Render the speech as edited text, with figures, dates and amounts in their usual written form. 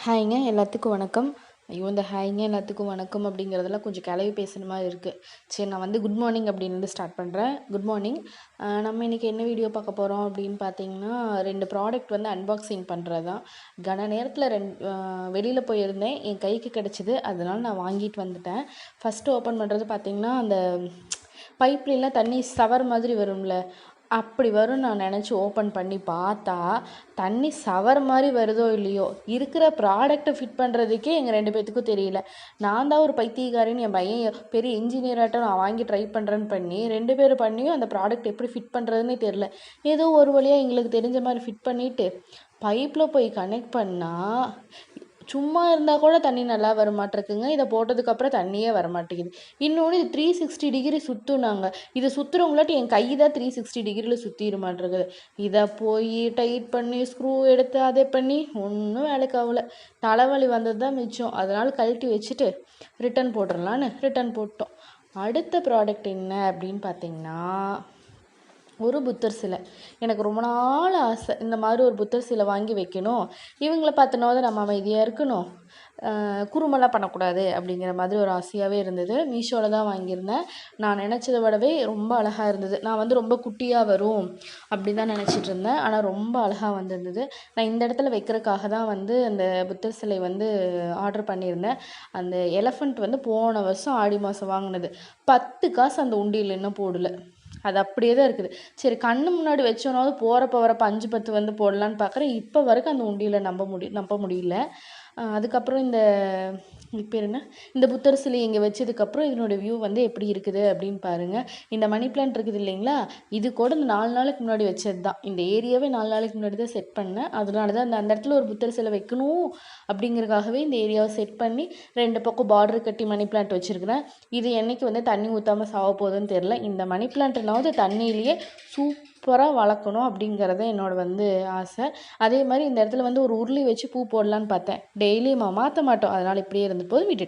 ஹாய்ங்க எல்லாத்துக்கும் வணக்கம். ஐயோ இந்த ஹாய்ங்க எல்லாத்துக்கும் வணக்கம் அப்படிங்கிறதெல்லாம் கொஞ்சம் கிளவி பேசுன மாதிரி இருக்குது. சரி, நான் வந்து குட் மார்னிங் அப்படின்னு ஸ்டார்ட் பண்ணுறேன். Good morning. நம்ம இன்றைக்கி என்ன வீடியோ பார்க்க போகிறோம் அப்படின்னு பார்த்தீங்கன்னா, 2 ப்ராடக்ட் வந்து அன்பாக்சிங் பண்ணுறது தான். கன நேரத்தில் வெளியில் போயிருந்தேன், என் கைக்கு கிடச்சிது, அதனால் நான் வாங்கிட்டு வந்துட்டேன். ஃபஸ்ட்டு ஓப்பன் பண்ணுறது பார்த்திங்கன்னா, அந்த பைப்லாம் தண்ணி சவர் மாதிரி வரும்ல, அப்படி வரும் நான் நினச்சி ஓப்பன் பண்ணி பார்த்தா, தண்ணி சவர் மாதிரி வருதோ இல்லையோ, இருக்கிற ப்ராடக்ட்டை ஃபிட் பண்ணுறதுக்கே எங்கள் 2 பேத்துக்கும் தெரியல. நான் தான் ஒரு பைத்தியக்காரின்னு என் பையன் பெரிய இன்ஜினியராட்டம் நான் வாங்கி ட்ரை பண்ணுறேன்னு பண்ணி 2 பேர் பண்ணியும் அந்த ப்ராடக்ட் எப்படி ஃபிட் பண்ணுறதுன்னே தெரில. ஏதோ ஒரு வழியாக எங்களுக்கு தெரிஞ்ச மாதிரி ஃபிட் பண்ணிவிட்டு பைப்பில் போய் கனெக்ட் பண்ணால் சும்மா இருந்தால் கூட தண்ணி நல்லா வரமாட்டிருக்குங்க. இதை போட்டதுக்கப்புறம் தண்ணியே வரமாட்டேங்குது. இன்னொன்று இது 360 டிகிரி சுற்றுனாங்க. இதை சுற்றுறவங்களாட்டி என் கை தான் 360 டிகிரியில் சுற்றிட மாட்டிருக்குது. இதை போய் டைட் பண்ணி ஸ்க்ரூ எடுத்து அதை பண்ணி ஒன்றும் வேலைக்கு ஆகல. தலைவலி வந்தது தான் மிச்சம். அதனால் கழட்டி வச்சுட்டு ரிட்டன் போட்டுடலான்னு ரிட்டன் போட்டோம். அடுத்த ப்ராடக்ட் என்ன அப்படின்னு பார்த்தீங்கன்னா, ஒரு புத்தர் சிலை. எனக்கு ரொம்ப நாள் ஆசை, இந்த மாதிரி ஒரு புத்தர் சிலை வாங்கி வைக்கணும், இவங்கள பார்த்தனாவது நம்ம அமைதியாக இருக்கணும், குறும்பெல்லாம் பண்ணக்கூடாது அப்படிங்கிற மாதிரி ஒரு ஆசையாகவே இருந்தது. மீஷோவில் தான் வாங்கியிருந்தேன். நான் நினச்சதை விடவே ரொம்ப அழகாக இருந்தது. நான் வந்து ரொம்ப குட்டியாக வரும் அப்படின்னு தான் நினச்சிட்டு இருந்தேன். ஆனால் ரொம்ப அழகாக வந்திருந்தது. நான் இந்த இடத்துல வைக்கிறதுக்காக தான் வந்து அந்த புத்தர் சிலை வந்து ஆர்டர் பண்ணியிருந்தேன். அந்த எலஃபண்ட் வந்து போன வருஷம் ஆடி மாதம் வாங்கினது. 10 காசு அந்த உண்டியில் இன்னும் போடல. அது அப்படியே தான் இருக்குது. சரி, கண்ணு முன்னாடி வச்சோனாவது போகிறப்ப வரப்போ 5 10 வந்து போடலான்னு பார்க்குறேன். இப்போ வரைக்கும் அந்த உண்டியில் நம்ப முடியல. அதுக்கப்புறம் பேர் என்ன, இந்த புத்தர் சிலை இங்கே வச்சதுக்கப்புறம் இதனோட வியூ வந்து எப்படி இருக்குது அப்படின்னு பாருங்கள். இந்த மணி பிளான்ட் இருக்குது இல்லைங்களா, இது கூட இந்த 4 நாளைக்கு முன்னாடி வச்சது தான். இந்த ஏரியாவே 4 நாளைக்கு முன்னாடி தான் செட் பண்ணேன். அதனால தான் அந்த இடத்துல ஒரு புத்தர் சிலை வைக்கணும் அப்படிங்கிறதுக்காகவே இந்த ஏரியாவை செட் பண்ணி 2 பக்கம் பார்டர் கட்டி மணி பிளான்ட் வச்சுருக்கிறேன். இது என்றைக்கு வந்து தண்ணி ஊற்றாமல் சாவ போகுதுன்னு தெரில. இந்த மணி பிளான்ட்னாவது தண்ணியிலேயே சூப்பராக வளர்க்கணும் அப்படிங்கிறது என்னோட வந்து ஆசை. அதே மாதிரி இந்த இடத்துல வந்து ஒரு உருளி வச்சு பூ போடலான்னு பார்த்தேன். டெய்லி மாற்ற மாட்டோம், அதனால் இப்படியே இருந்துட்டு போது விட்டுட்டேன்.